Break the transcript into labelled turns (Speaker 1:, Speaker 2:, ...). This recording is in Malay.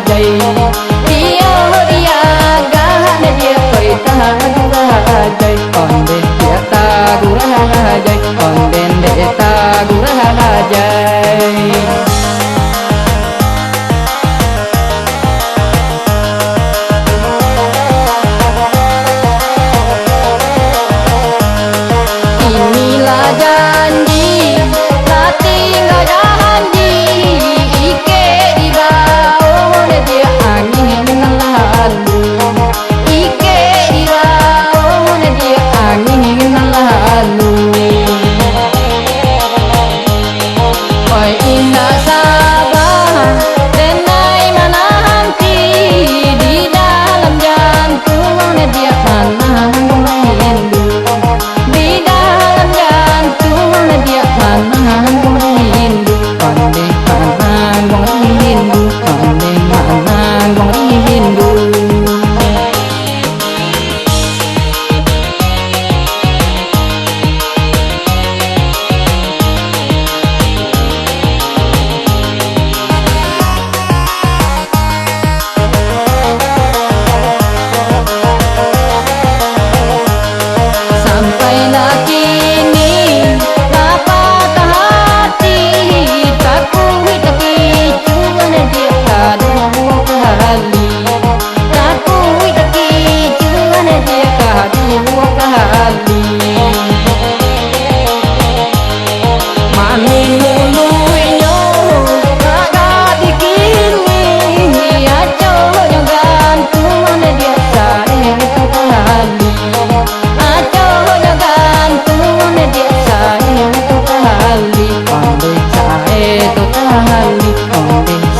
Speaker 1: dây yêu dia gah dia koita dây còn bên dia ta gura dây còn bên để ta gura dây inilah janji tak tinggal janji ike di bawah dia angin lalu ike di bawah dia angin lalu oi indah sabar denai menanti di dalam jantung dia menanggung rindu di dalam jantung dia menanggung rindu pandai menanggung rindu pandai menanggung rindu sampailah kini dapat hati takui taki cuman dia dua kali takui taki cuman dia dua kali mami nuluinyo agak dikini aco yang gantung dia saya kali aco yang gantung dia saya kali pandai saya kali pandai